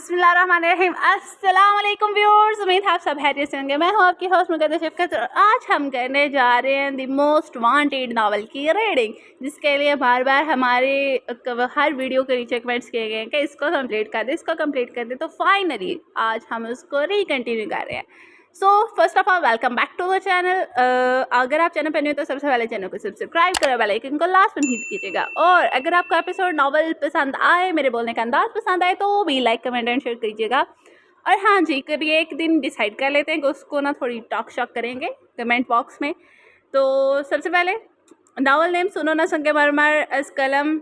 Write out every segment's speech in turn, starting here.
बिस्मिल्लाहिर्रहमानिर्रहीम। अस्सलाम वालेकुम व्यूअर्स, उम्मीद है आप सब खैरियत से होंगे। मैं हूँ आपकी होस्ट मुक़द्दर शफ़क़त और आज हम करने जा रहे हैं द मोस्ट वांटेड नावल की रीडिंग, जिसके लिए बार बार हमारे हर वीडियो के नीचे कमेंट्स किए गए हैं कि इसको कंप्लीट कर दे, इसको कंप्लीट कर दे। तो फाइनली आज हम उसको रिकंटिन्यू कर रहे हैं। So first of all welcome back to the channel. अगर आप चैनल पर नहीं हो तो सबसे पहले चैनल को सब्सक्राइब करो, बेल आइकन को लास्ट में हिट कीजिएगा। और अगर आपको एपिसोड नॉवल पसंद आए, मेरे बोलने का अंदाज पसंद आए, तो भी लाइक कमेंट एंड शेयर कीजिएगा। और हाँ जी, कभी एक दिन डिसाइड कर लेते हैं कि उसको ना थोड़ी टॉक शॉक करेंगे कमेंट बॉक्स में। तो सबसे पहले नावल नेम सुनो ना संगमरमर अस कलम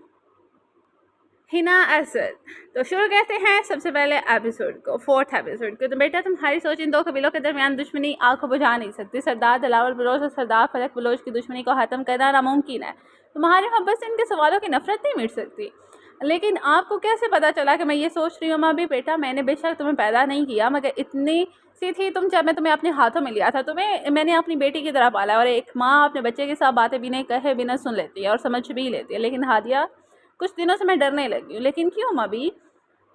हिना असद। तो शुरू करते हैं सबसे पहले एपिसोड को, 4th एपिसोड को। तो बेटा तुम्हारी सोच इन दो कबीलों के दरमियान दुश्मनी आंखों बुझा नहीं सकती। सरदार दिलावर बलोच और सरदार फलक बलोच की दुश्मनी को ख़त्म करना नामुमकिन है। तुम्हारी मोहब्बत से इनके सवालों की नफरत नहीं मिट सकती। लेकिन आपको कैसे पता चला कि मैं ये सोच रही हूँ? माँ भी बेटा, मैंने बेशक तुम्हें पैदा नहीं किया, मगर इतनी सी थी तुम जब मैं तुम्हें अपने हाथों में लिया था। तुम्हें मैंने अपनी बेटी की तरह पाला। और एक माँ अपने बच्चे के साथ बातें बिना कहे बिना सुन लेती है और समझ भी लेती है। लेकिन हादिया, कुछ दिनों से मैं डरने लगी हूँ। लेकिन क्यों मबी?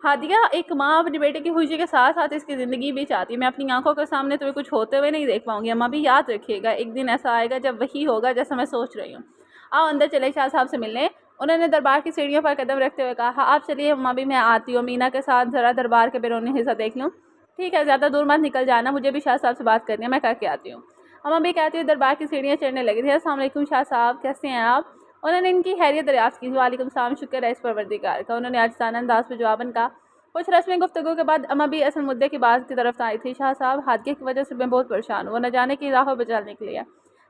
हादिया, एक माँ अपनी बेटे की खुशी के साथ साथ इसकी ज़िंदगी भी चाहती है। मैं अपनी आंखों के सामने तुम्हें कुछ होते हुए नहीं देख पाऊंगी। अम्मा भी याद रखिएगा, एक दिन ऐसा आएगा जब वही होगा जैसा मैं सोच रही हूँ। आओ अंदर चले शाह साहब से मिलने। उन्होंने दरबार की सीढ़ियों पर कदम रखते हुए कहा। आप चलिए अम्मा भी, मैं आती हूँ। मीना के साथ ज़रा दरबार के बैरूनी हिस्सा देख लूँ। ठीक है, ज़्यादा दूर मत निकल जाना, मुझे भी शाह साहब से बात करनी है, मैं करके आती हूँ। अम्मा भी कहती हुई दरबार की सीढ़ियाँ चढ़ने लगी थी। अस्सलाम वालेकुम शाह साहब, कैसे हैं आप? उन्होंने इनकी खैरियत दरियाफ्त की। वालेकुम सलाम, शुक्र है इस परवरदिगार का। उन्होंने आजिज़ाना अंदाज़ में जवाबन कहा। कुछ रस्मी गुफ्तगू के बाद अम्मा भी असल मुद्दे की बात की तरफ आई थी। शाह साहब, हादगे की वजह से मैं बहुत परेशान हूँ। वो न जाने की राह बचाने निकली है।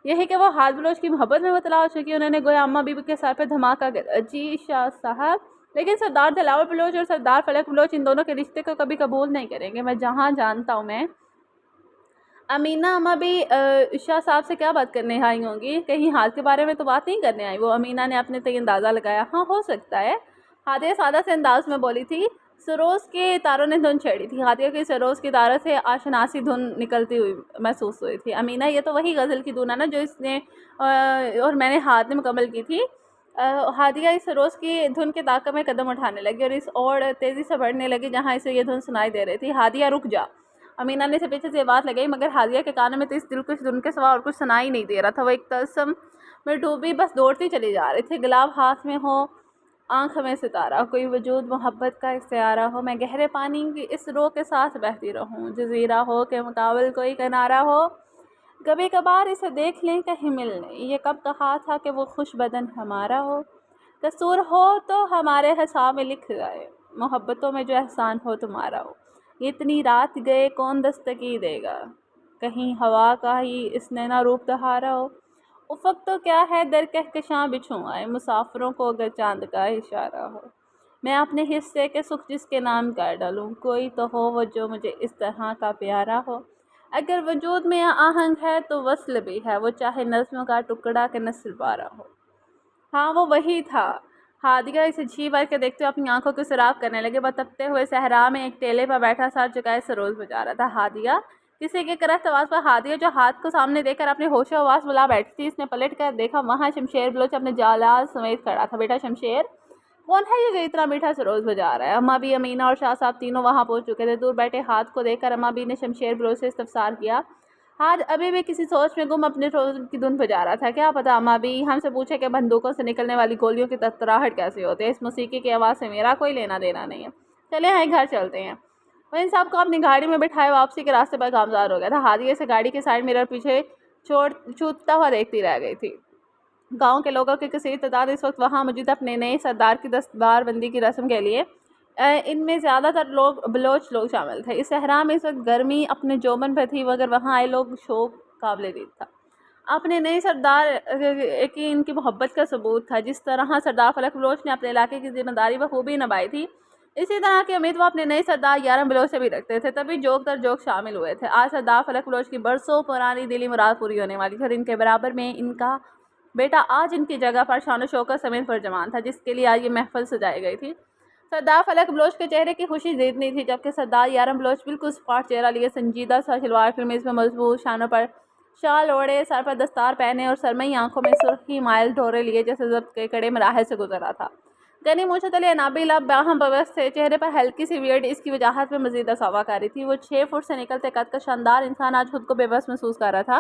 यही कि वो हाथ बलोच की मोहब्बत में मुबतला हो चुकी है। उन्होंने गोया अम्मा बीबी के सर पर धमाका कर। जी शाह साहब, लेकिन सरदार दिलावर बलोच और सरदार फलक बलोच इन दोनों के रिश्ते को कभी कबूल नहीं करेंगे। मैं जहाँ जानता हूँ, मैं अमीना अम्मा भी शाह साहब से क्या बात करने आई होंगी? कहीं हाथ के बारे में तो बात नहीं करने आई वो? अमीना ने अपने तय अंदाज़ा लगाया। हाँ, हो सकता है। हादिया सादा से अंदाज में बोली थी। सरोज के तारों ने धुन छेड़ी थी। हादिया की सरोज की तारों से आशनासी धुन निकलती हुई महसूस हुई थी। अमीना, ये तो वही गज़ल की धुन है ना जो इसने और मैंने हाथ में मुकम्मल की थी। हादिया इस सरोज की धुन के ताक़े में कदम उठाने लगी और इस और तेज़ी से बढ़ने लगी जहाँ इसे ये धुन सुनाई दे रही थी। हादिया, रुक जा। अमीना ने इसे पीछे से बात लगाई, मगर हादिया के कानों में तो इस दिलकश धुन के सिवा और कुछ सुनाई नहीं दे रहा था। वो एक तसम में डूबी बस दौड़ती चली जा रही थी। गुलाब हाथ में हो, आँख में सितारा, कोई वजूद मोहब्बत का इख्तियारा हो। मैं गहरे पानी की इस रो के साथ बहती रहूं। जजीरा हो के मुकाबल कोई किनारा हो। कभी कभार इसे देख लें कहीं मिलने। ये कब कहा था कि वो खुश बदन हमारा हो। कसूर हो तो हमारे हिसाब में लिख जाए। मोहब्बतों में जो एहसान हो तुम्हारा हो। इतनी रात गए कौन दस्तकी देगा। कहीं हवा का ही इसने ना रूप दहारा हो। उफ़क़ तो क्या है दर कहकशां बिछूं आए। मुसाफिरों को अगर चांद का इशारा हो। मैं अपने हिस्से के सुख जिसके नाम कर डालूं। कोई तो हो वो जो मुझे इस तरह का प्यारा हो। अगर वजूद में आहंग है तो वस्ल भी है। वो चाहे नज़्म का टुकड़ा के नस्ल पारा हो। हाँ, वो वही था। हादिया इसे जी भर के देखते हुए अपनी आंखों को सुराख करने लगे। वह तपते हुए सहरा में एक टेले पर बैठा सर झुकाए सरोज बजा रहा था। हादिया, किसी के करख्त आवाज़ पर हादिया, जो हाथ को सामने देकर अपने होशो आवाज़ बुला बैठी थी, इसने पलट कर देखा। वहाँ शमशेर बलोच अपने जालाल समेत खड़ा था। बेटा शमशेर, कौन है ये जो इतना मीठा सरोज बजा रहा है? अम्मा भी, अमीना और शाह साहब तीनों वहाँ पहुँच चुके थे। दूर बैठे हाथ को देखकर अम्मा भी ने शमशेर बलोच से इस्तफसार किया। हाथ अभी भी किसी सोच में गुम अपने रोज की धुन बजा रहा था। क्या पता अम्मा भी हमसे पूछे कि बंदूकों से निकलने वाली गोलियों की तड़तड़ाहट कैसे होती है। इस मौसीकी की आवाज़ से मेरा कोई लेना देना नहीं है। चले हैं घर चलते हैं। वह इन साहब को अपनी गाड़ी में बिठाए वापसी के रास्ते पर गामजार हो गया था। हादिया से गाड़ी के साइड मिरर पीछे छोड़ छूटता हुआ देखती रह गई थी। गांव के लोगों की कसीर तादाद इस वक्त वहाँ मौजूद अपने नए सरदार की दस्तबारबंदी की रस्म के लिए। इनमें ज़्यादातर लोग बलोच लोग शामिल थे। इस सहरा में इस वक्त गर्मी अपने जोमन पर थी, मगर वहाँ आए लोग शौक काबिल दीद था। अपने नए सरदार की इनकी मोहब्बत का सबूत था। जिस तरह सरदार फलक बलोच ने अपने इलाके की जिम्मेदारी बखूबी निभाई थी, इसी तरह की उम्मीद वो अपने नए सरदार यारम बलोच से भी रखते थे। तभी जोक दर जोक शामिल हुए थे। आज सरदार फलक बलोच की बरसों पुरानी दिली मुराद पूरी होने वाली थी और इनके बराबर में इनका बेटा आज इनकी जगह पर शान शौकत समेत फरजमान था, जिसके लिए आज ये महफिल सजाई गई थी। सरदार फलक बलोच के चेहरे की खुशी जीतनी थी, जबकि सरदार यारम बलोच बिल्कुल स्पॉट चेहरा लिए संजीदा सा शलवार कमीज में मजबूत शानों पर शाल ओढ़े, सर पर दस्तार पहने और सरमई आंखों में सुर्खी माइल ढोरे लिए जैसे जब्त के कड़े मराहल से गुजरा था। गनी मूछत अली नाबिला बाहम बवस थे, चेहरे पर हल्की सी वियर्ड इसकी वजाहत में मजीद असावाकारी थी। वो 6 फुट से निकलते कद का शानदार इंसान आज खुद को बेबस महसूस कर रहा था।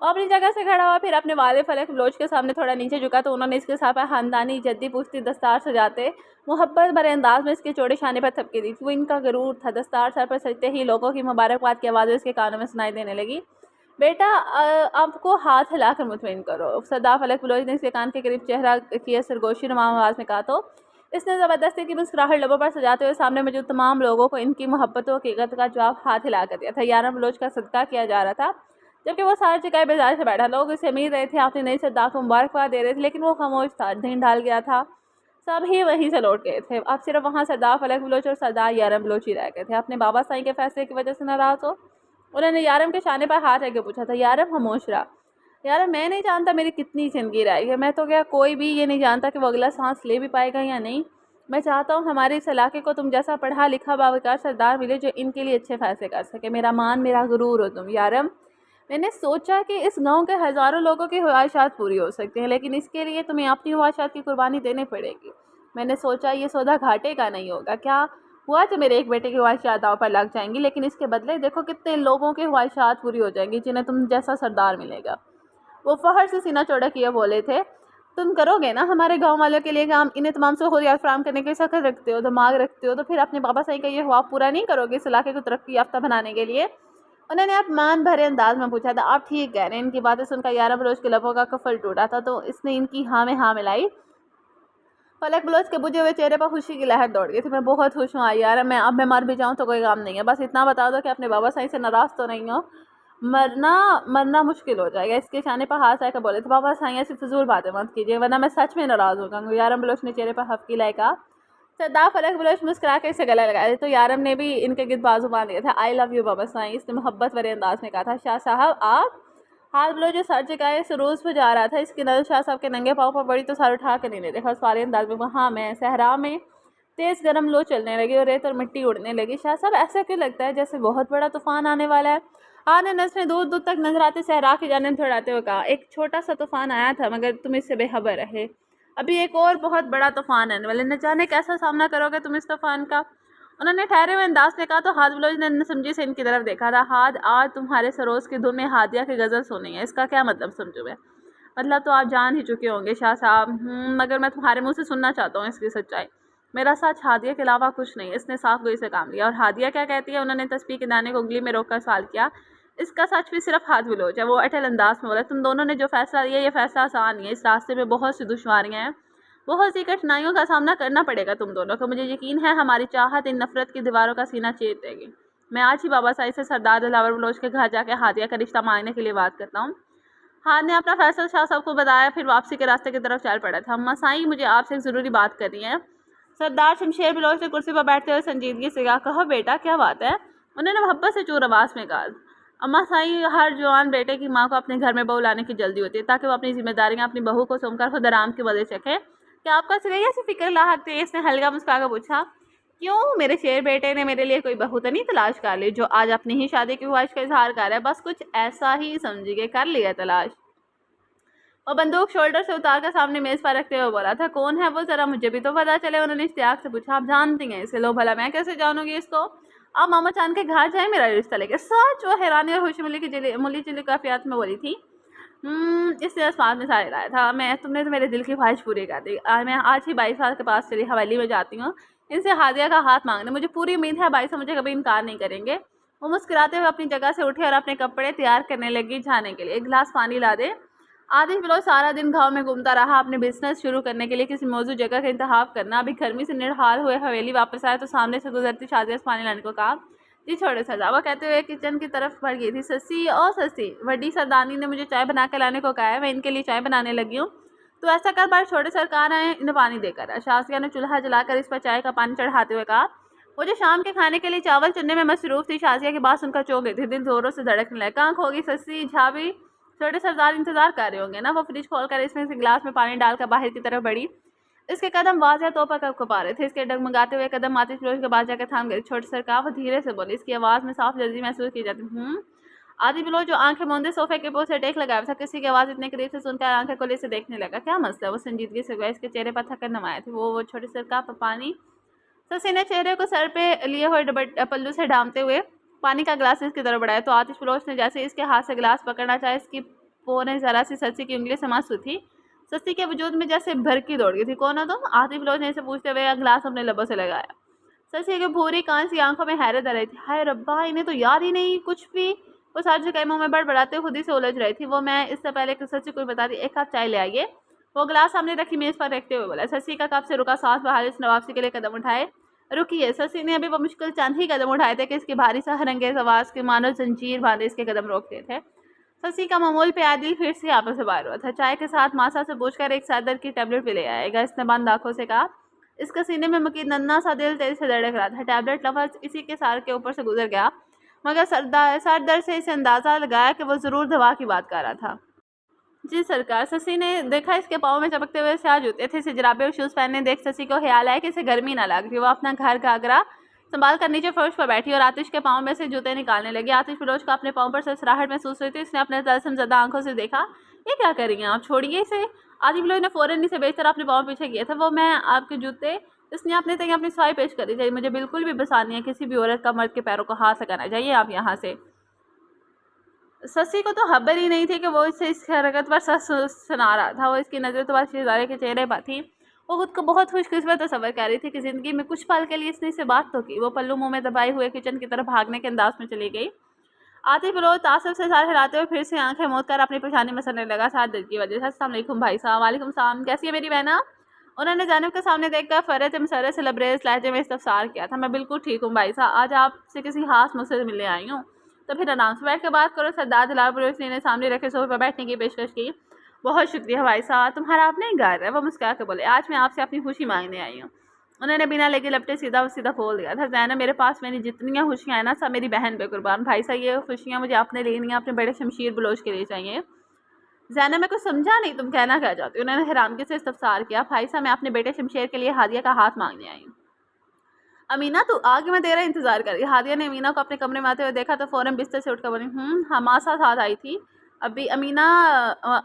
और अपनी जगह से खड़ा हुआ, फिर अपने वाले फलक बलोच के सामने थोड़ा नीचे झुका तो उन्होंने इसके साथ खानदानी जद्दी पूछती दस्तार सजाते मोहब्बत भरे अंदाज में इसके चौड़े शाने पर थपकी दी। वो इनका गरूर था। दस्तार सर पर सजते ही लोगों की मुबारकबाद की आवाज़ें इसके कानों में सुनाई देने लगी। बेटा आपको हाथ हिलाकर मुतमईन करो, सरदार फलक बलोच ने इसके कान के करीब चेहरा किए सरगोशी नुमा आवाज़ में कहा तो इसने ज़बरदस्ती की मुस्कुराहट लबों पर सजाते हुए सामने मौजूद तमाम लोगों को इनकी मोहब्बतों हकीकत का जवाब हाथ हिला कर दिया था। 11 बलोच का सदका किया जा रहा था, जबकि वो सारे जगह बेजार से बैठा। लोग इसे उम्मीद रहे थे, अपने नई सरदार को मुबारकबाद दे रहे थे, लेकिन वो खामोश था, दिन ढाल गया था। सब ही वहीं से लौट गए थे। अब सिर्फ वहाँ सरदार फलक बलोच और सरदार यारम बलोच ही रह गए थे। अपने बाबा साईं के फैसले की वजह से नाराज़ हो उन्होंने यारम के शाने पर हाथ रख के पूछा था। यारम खामोश रहा। यारम मैं नहीं जानता मेरी कितनी ज़िंदगी रही है, मैं तो क्या कोई भी ये नहीं जानता कि वो अगला सांस ले भी पाएगा या नहीं। मैं चाहता हूँ हमारे इस इलाके को तुम जैसा पढ़ा लिखा बावकार सरदार मिले जो इनके लिए अच्छे फैसले कर सके। मेरा मान मेरा गुरूर हो तुम यारम। मैंने सोचा कि इस गांव के हज़ारों लोगों की ख्वाहिशात पूरी हो सकती हैं, लेकिन इसके लिए तुम्हें अपनी ख्वाहिशात की कुर्बानी देनी पड़ेगी। मैंने सोचा ये सौदा घाटे का नहीं होगा। क्या हुआ तो मेरे एक बेटे की ख्वाहिशात दांव पर लग जाएंगी, लेकिन इसके बदले देखो कितने लोगों की ख्वाहिशात पूरी हो जाएंगी जिन्हें तुम जैसा सरदार मिलेगा। वो फहर से सीना चौड़ा किए बोले थे। तुम करोगे ना हमारे गांव वालों के लिए काम? इन्हें तमाम सहूलियात फराम करने के सख्त रखते हो, दिमाग रखते हो, तो फिर अपने बाबा साईं का ये ख्वाब पूरा नहीं करोगे इस इलाके को तरक्की याफ्ता बनाने के लिए? उन्होंने अपमान भरे अंदाज में पूछा था। आप ठीक कह रहे हैं। इनकी बातें सुनकर 11 बलोच के लबों का कफल टूटा था, तो इसने इनकी हाँ में हाँ मिलाई। फलक बलोच के बुझे हुए चेहरे पर खुशी की लहर दौड़ गई थी। मैं बहुत खुश हूँ यार, मैं अब मैं मर भी जाऊँ तो कोई काम नहीं है, बस इतना बता दो कि अपने बाबा साईं से नाराज़ तो नहीं हो। मरना मुश्किल हो जाएगा। इसके शाने पर हाथ आकर बोले थे। बाबा साईं ऐसी फजूल बातें मत कीजिए वरना मैं सच में नाराज़ हो जाऊँगा। यारम बलोच ने चेहरे पर हफ्की लाई कहा। सरदार फलक बलोच मुस्कुरा कर इसे गला लगाया तो यारम ने भी इनके गिद्ध बाजू बांध दिया था। आई लव यू बाबा साईं, इसने मोहब्बत भरे अंदाज में कहा था। शाह साहब आप? हाथ बलोच जो सर झुकाए सरोज पर जा रहा था, इसकी नजर शाह साहब के नंगे पाँव पर बड़ी तो सर उठा कर नहीं देखा। सारे अंदाज में वहाँ मैं सहरा में तेज़ गर्म लो चलने लगी और रेत और मिट्टी उड़ने लगी। शाह साहब ऐसा क्यों लगता है जैसे बहुत बड़ा तूफान आने वाला है? आने नजरें दूर दूर तक नजर आते सहरा की जानिब दौड़ाते हुए कहा। एक छोटा सा तूफान आया था मगर तुम इससे बेखबर रहे। अभी एक और बहुत बड़ा तूफान आने वाला, न जाने कैसा सामना करोगे तुम इस तूफान का। उन्होंने ठहरे हुए अंदाज में कहा तो हाथ बलोच ने न समझी से इनकी तरफ देखा था। हाथ आज तुम्हारे सरोज की धुन में हादिया की गज़ल सुनी है, इसका क्या मतलब समझो मैं? मतलब तो आप जान ही चुके होंगे शाह साहब। मगर मैं तुम्हारे मुंह से सुनना चाहता हूँ इसकी सच्चाई। मेरा सच हादिया के अलावा कुछ नहीं। इसने साफ गोई से काम लिया। और हादिया क्या कहती है? उन्होंने तस्बीह के दाने को उंगली में रोककर सवाल किया। इसका सच भी सिर्फ हाथ बलोच है। वो अटल अंदाज में बोला। तुम दोनों ने जो फैसला लिया ये फैसला आसान नहीं है। इस रास्ते में बहुत सी दुश्वारियाँ हैं, बहुत सी कठिनाइयों का सामना करना पड़ेगा तुम दोनों को। मुझे यकीन है हमारी चाहत इन नफरत की दीवारों का सीना चीर देगी। मैं आज ही बाबा साईं से सरदार दिलावर बलोच के घर जाकर हादिया का रिश्ता मांगने के लिए बात करता हूँ। हाथ ने अपना फैसला शाह साहब को बताया, फिर वापसी के रास्ते की तरफ चल पड़ा था। अम्मा साईं मुझे आपसे एक ज़रूरी बात करनी है। सरदार शमशेर बलोच ने कुर्सी पर बैठते हुए संजीदगी से कहा। कहो बेटा क्या बात है? उन्होंने मोहब्बत से चूर आवाज़ में कहा। अम्मा साईं हर जवान बेटे की माँ को अपने घर में बहू लाने की जल्दी होती है ताकि वो अपनी जिम्मेदारियाँ अपनी बहू को सौंपकर खुद आराम के मजे चखे। क्या आपका सिर्फ ऐसी फिक्र लाहक थी? इसने हल्का मुस्कुराकर पूछा। क्यों मेरे शेर बेटे ने मेरे लिए कोई बहू तो नहीं तलाश कर ली जो आज अपनी ही शादी की ख्वाहिश का इजहार कर रहा है? बस कुछ ऐसा ही समझिए, कर लिया तलाश। और बंदूक शोल्डर से उतारकर सामने मेज पर रखते हुए बोला था। कौन है वो, जरा मुझे भी तो पता चले। उन्होंने इश्तियाक से पूछा। आप जानती हैं इसे? लो भला मैं कैसे जानूंगी इसको? आप मामा चांद के घर जाए मेरा रिश्ता लेके। सच? वो हैरानी और खुशमुली की मुली चिली काफियात में बोली थी। इसने आसमान में सारे लाया था। तुमने तो मेरे दिल की ख्वाहिश पूरी कर दी। मैं आज ही 22 साल के पास चली हवेली में जाती हूँ इनसे हादिया का हाथ मांगने। मुझे पूरी उम्मीद है 22 मुझे कभी इनकार नहीं करेंगे। वो मुस्कुराते हुए अपनी जगह से उठे और अपने कपड़े तैयार करने लगी जाने के लिए। एक गिलास पानी ला दे। आदिश बलोच सारा दिन गांव में घूमता रहा अपने बिजनेस शुरू करने के लिए किसी मौजूद जगह का इंतखाब करना। अभी गर्मी से निढाल हुए हवेली वापस आया तो सामने से गुजरती शादिया से पानी लाने को कहा। जी छोड़े सरदार, कहते हुए किचन की तरफ बढ़ गई थी। सस्सी और सस्सी, बड़ी सरदारनी ने मुझे चाय बना कर लाने को कहा है, मैं इनके लिए चाय बनाने लगी हूँ। तो ऐसा कर बार छोटे सरकार आए इन्हें पानी देकर। शासिया ने चूल्हा जलाकर इस पर चाय का पानी चढ़ाते हुए कहा। वो जो शाम के खाने के लिए चावल चुनने में मसरूफ थी, शासिया की बात सुनकर चौंक गई थी। दिल जोरों से धड़कने लगा। कहाँ खो गई सस्सी? झाबी छोटे सरदार इंतजार कर रहे होंगे ना। वो फ्रिज खोलकर इसमें से गिलास में पानी डालकर बाहर की तरफ बढ़ी। इसके कदम वाज़िया तौर पर कपा रहे थे। इसके डगमगाते हुए कदम आतिश बलोच के पास जाकर थाम गए। छोटे सरकार वो धीरे से बोली, इसकी आवाज़ में साफ जल्दी महसूस की जाती। आदि बिलो जो आंखें मूंदे सोफे के पोल से टेक लगाया था, किसी की आवाज़ इतने करीब से सुनकर आंखें खोले से देखने लगा। क्या मसला? वो संजीदगी से गया। इसके चेहरे पर थकन नमाया थी। वो छोटे से कप पानी। ससी ने चेहरे को सर पे लिए हुए पल्लू से ढांपते हुए पानी का गिलास इसकी तरफ बढ़ाया तो आतिश फिरोज ने जैसे इसके हाथ से गिलास पकड़ना चाहे, इसकी पोने जरा सी ससी की उंगली से मासूम थी। ससी के वजूद में जैसे भड़की दौड़ गई थी। कौन हो तुम? आतिश फिरोज ने इसे पूछते हुए गिलास अपने लबों से लगाया। ससी की भूरी कान सी आंखों में हैरत आ रही थी। हाय रब्बा, इन्हें तो याद ही नहीं कुछ भी। वो सर झुकाए मुंह में बड़बड़ाते खुद ही से उलझ रही थी। वो मैं इससे पहले कि ससी को बताती, एक कप चाय ले आइए। वो गिलास सामने रखी मेज पर रखते हुए बोला। ससी का कप से रुका सांस बहार इसने वापसी के लिए कदम उठाए। रुकिए। ससी ने अभी वो मुश्किल चंद ही कदम उठाए थे कि इसकी भारी सा हरंगेज आवाज के मानो जंजीर बांधे इसके कदम रोकते थे। ससी का मामूल पे आदिल फिर से आपस से बाहर हुआ था। चाय के साथ मासा से पूछकर एक सर की टेबलेट भी ले आएगा, इसने बंद आंखों से कहा। इसका सीने में मकीन नन्ना सा दिल तेज से धड़क रहा था। टैबलेट लफ्ज इसी के सार के ऊपर से गुजर गया, मगर सर दर्द से इसे अंदाजा लगाया कि वो जरूर दवा की बात कर रहा था। जी सरकार। ससी ने देखा इसके पाँव में चमकते हुए स्याह जूते थे। इसे जराबे और शूज़ पहनने देख ससी को ख्याल आया कि इसे गर्मी ना लग रही। वो अपना घर घाघरा संभाल कर नीचे फर्श पर बैठी और आतिश के पाँव में से जूते निकालने लगी। आतिश फिरोज को अपने पाँव पर सरसराहट महसूस हुई थी। इसने अपने तलसमज़दा आंखों से देखा। ये क्या करेंगे आप? छोड़िए इसे। आतिश फिरोज ने फ़ौरन इसे बेचकर अपने पाँव पीछे किया था। वो मैं आपके जूते। इसने अपने तक अपनी सफाई पेश करी चाहिए। मुझे बिल्कुल भी पसंद नहीं है किसी भी औरत का मर्द के पैरों को हाथ लगाना। चाहिए आप यहाँ से। ससी को तो खबर ही नहीं थी कि वो इसे इस हरकत पर सच सुना रहा था। वो इसकी नज़र तो बस शहजादे के चेहरे पर थी। वो खुद को बहुत खुशकिस्मत तस्वर कर रही थी कि ज़िंदगी में कुछ पल के लिए इसने इससे बात तो की। वो पल्लू मुंह में दबाए हुए किचन की तरफ भागने के अंदाज में चली गई। आतिफ फिरोज तासुब से सर हिलाते हुए फिर से आंखें मूंद कर अपनी पेशानी मसलने लगा, साथ दर्द की वजह से। अस्सलाम वालेकुम भाई साहब। वालेकुम सलाम। कैसी है मेरी बहना? उन्होंने जानब के सामने देखकर फरत मसरत से लबरेज लहजे में इस्तफसार किया था। मैं बिल्कुल ठीक हूँ भाई साहब। आज आपसे किसी खास मुझसे से मिलने आई हूँ, तो फिर आराम से बैठ कर बात करो। सरदार दिलावर पड़ोसी ने सामने रखे सोफे पर बैठने की पेशकश की। बहुत शुक्रिया भाई साहब। तुम्हारा अपने ही घर है? वो मुस्कुरा कर बोले। आज मैं आपसे अपनी खुशी मांगने आई हूँ। उन्होंने बिना लगे लपटे सीधा सीधा बोल दिया था। जैनब, मेरे पास मेरी जितनी खुशियाँ हैं ना, सब मेरी बहन पे कुर्बान। भाई साहब, ये खुशियाँ मुझे अपने लिए नहीं, अपने बड़े शमशीर बलोच के लिए चाहिए। जैनब, मैं कुछ समझा नहीं, तुम कहना क्या चाहती हो? उन्होंने हैरानगी से इस्तफसार किया। भाई साहब, मैं अपने बेटे शमशेर के लिए हादिया का हाथ मांगने आई हूँ। अमीना, तू आगे, मैं तेरा इंतजार कर रही। हादिया ने अमीना को अपने कमरे में आते हुए देखा तो फौरन बिस्तर से उठकर बोली, हमासा साथ आई थी अभी। अमीना,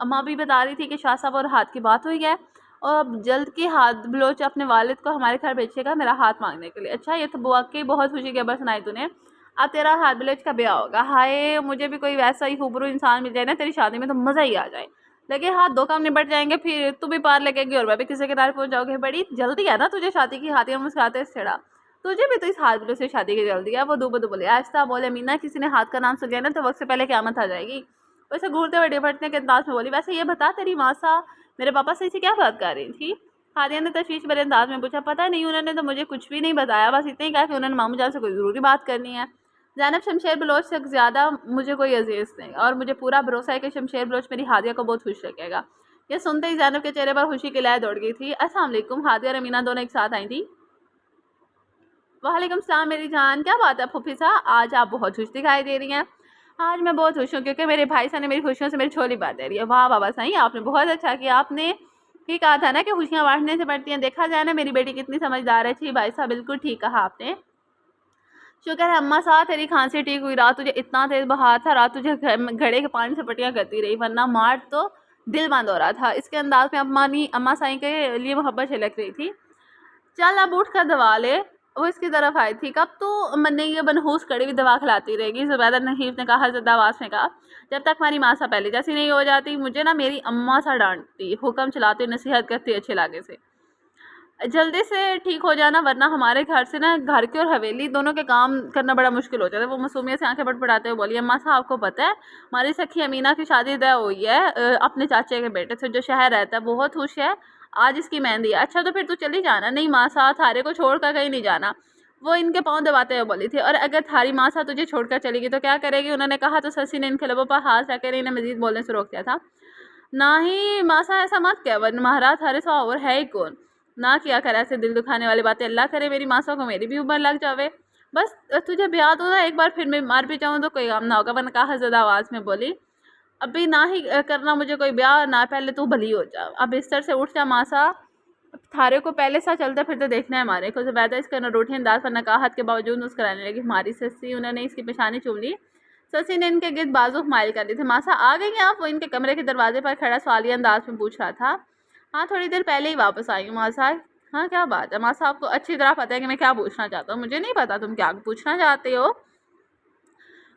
अम्मा भी बता रही थी कि शाह साहब और हाथ की बात हुई है और अब जल्द की हाथ बलोच अपने वालिद को हमारे घर भेजेगा मेरा हाथ मांगने के लिए। अच्छा, ये तो बुआ की बहुत खुशी की खबर सुनाई तूने। अब तेरा हाथ बलोच का ब्याह होगा। हाय, मुझे भी कोई वैसा ही खूबरू इंसान मिल जाए ना तेरी शादी में, तो मज़ा ही आ जाए। लगे हाथ दो काम निपट जाएंगे, फिर तू भी पार लगेगी और मैं भी किसी किनारे पहुंच जाओगे। बड़ी जल्दी है ना तुझे शादी की? हाथिया मुस्कुराते छेड़ा। तुझे भी तो इस हाथ बलो से शादी की जल्दी है। वो दूबदू बोले। आहिस्ता बोले। मीना, किसी ने हाथ का नाम सुन लिया ना तो वक्त से पहले क़यामत आ जाएगी। वैसे घूरते हुए डिपटने के अंदाज में बोली, वैसे ये बता, तेरी मासा मेरे पापा से इसे क्या बात कर रही थी? हादिया ने तशवीश भरे अंदाज में पूछा। पता नहीं, उन्होंने तो मुझे कुछ भी नहीं बताया, बस इतना ही कहा कि उन्होंने मामू जान से कोई ज़रूरी बात करनी है। जैनब, शमशेर बलोच से ज़्यादा मुझे कोई अजीज़ नहीं और मुझे पूरा भरोसा है कि शमशेर बलोच मेरी हादिया को बहुत खुश रखेगा। ये सुनते ही जैनब के चेहरे पर खुशी की लहर दौड़ गई थी। अस्सलाम वालेकुम। हादिया और अमीना दोनों एक साथ आई थी। वालेकुम सलाम मेरी जान। क्या बात है फूफी साहब, आज आप बहुत खुश दिखाई दे रही हैं। आज मैं बहुत खुश हूँ क्योंकि मेरे भाई साहब ने मेरी खुशियों से मेरी झोली भर दे रही है। वाह बाबा सही, आपने बहुत अच्छा किया। आपने ही कहा था ना कि खुशियाँ बांटने से बढ़ती हैं। देखा जाए ना मेरी बेटी कितनी समझदार है। जी भाई साहब, बिल्कुल ठीक कहा आपने। शुक्र है अम्मा साहब तेरी खांसी ठीक हुई। रात तुझे इतना तेज बुखार था, रात तुझे घड़े के पानी से पट्टियाँ करती रही, वरना मार तो दिल बंद हो रहा था। इसके अंदाज में अम्मा साई के लिए मोहब्बत झलक रही थी। चल अब उठ कर दवा ले। वो इसकी तरफ आई थी। कब तो मन्ने ये बनहूस कड़ी हुई दवा खिलाती रहेगी? जुबैदा नहीफ ने कहा ज़दा आवाज़ में कहा। जब तक हमारी माँ सा पहले जैसी नहीं हो जाती। मुझे ना मेरी अम्मा सा डांटती, हुक्म चलाती, नसीहत करती अच्छे लागे से। जल्दी से ठीक हो जाना, वरना हमारे घर से ना घर की और हवेली दोनों के काम करना बड़ा मुश्किल हो जाता है। वो मासूमियत से आंखें बड़बड़ाते हुए बोली। अम्मा साहब, आपको पता है हमारी सखी अमीना की शादी तय हुई है अपने चाचे के बेटे से जो शहर रहता है। बहुत खुश है, आज इसकी मेहंदी है। अच्छा, तो फिर तू चली जाना। नहीं माँ साहब, थारे को छोड़ कर कहीं नहीं जाना, वो इनके पाँव दबाते हुए बोली थी। और अगर थारी माँ साहब तुझे छोड़कर चलेगी तो क्या करेगी? उन्होंने कहा तो ससी ने इनके लबों पर हाथ रखकर इन्हें मजीद बोलने से रोक दिया था। ना ही माँ साहब, ऐसा मत कह, वरना महाराज थारे सौ और है ही कौन। ना किया कर ऐसे दिल दुखाने वाली बातें। अल्लाह करे मेरी मासा को मेरी भी उम्र लग जावे। बस तुझे ब्याह तो ना एक बार, फिर मैं मार भी जाऊँ तो कोई काम ना होगा। वरना कहा ज़्यादा आवाज़ में बोली। अभी ना ही करना मुझे कोई ब्याह, ना पहले तू भली हो जा। अब बिस्तर से उठ जा मासा, थारे को पहले सा चलते फिरते देखना है हमारे को। ज़ुबैदा इसका नरोठी अंदाज पर नकाहत के बावजूद मुस्कुराने लगी। हमारी सस्सी, उन्होंने इसकी पेशानी चूम ली। ससी ने इनके गिर्द बाजू माइल कर दी थी। मासा आ गई हैं आप? वो इनके कमरे के दरवाजे पर खड़ा सवालिया अंदाज में पूछ रहा था। हाँ, थोड़ी देर पहले ही वापस आई हूँ मासा। हाँ, क्या बात है? मासा, आपको अच्छी तरह पता है कि मैं क्या पूछना चाहता हूँ। मुझे नहीं पता तुम क्या पूछना चाहते हो।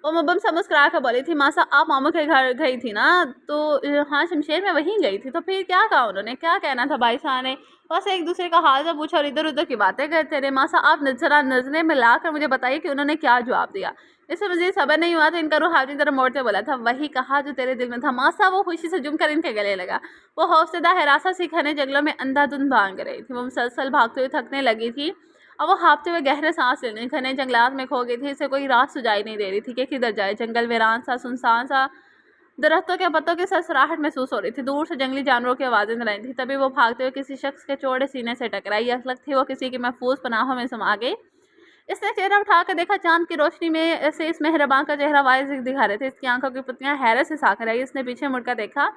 वो मुबम सा मुस्कुरा कर बोली थी। मासा, आप मामू के घर गई थी ना? तो हाँ शमशेर, मैं वहीं गई थी। तो फिर क्या कहा उन्होंने? क्या कहना था भाई साहब ने? बस एक दूसरे का हाल सा पूछा और इधर उधर की बातें करते रहे। मासा, आप जरा नजरें मिला कर मुझे बताइए कि उन्होंने क्या जवाब दिया। इससे मुझे सबर नहीं हुआ तो इनका रूह अपनी तरफ मोड़ते बोला था, वही कहा जो तेरे दिल में था। मासा वो खुशी से जुम कर इनके गले लगा। वो खौफजदा हिरासा से घने जंगलों में अंधाधुंध भाग रही थी। वो मुसलसल भागते हुए थकने लगी थी और वो हाँफते हुए गहरे सांस लेने घने जंगलात में खो गई थी। इसे कोई राह सुझाई नहीं दे रही थी कि किधर जाए। जंगल वीरान सा, सुनसान सा, दरख्तों के पत्तों की सरसराहट महसूस हो रही थी। दूर से जंगली जानवरों की आवाज़ें सुनाई थी। तभी वो भागते हुए किसी शख्स के चौड़े सीने से टकराई। अलग थी वो किसी की महफूज पनाहों में समा गई। इसने चेहरा उठाकर देखा। चांद की रोशनी में से इस मेहरबान का चेहरा वाज़ेह दिखा रहे थे। इसकी आंखों की पुतलियां हैरत से साकर आई। इसने पीछे मुड़कर देखा।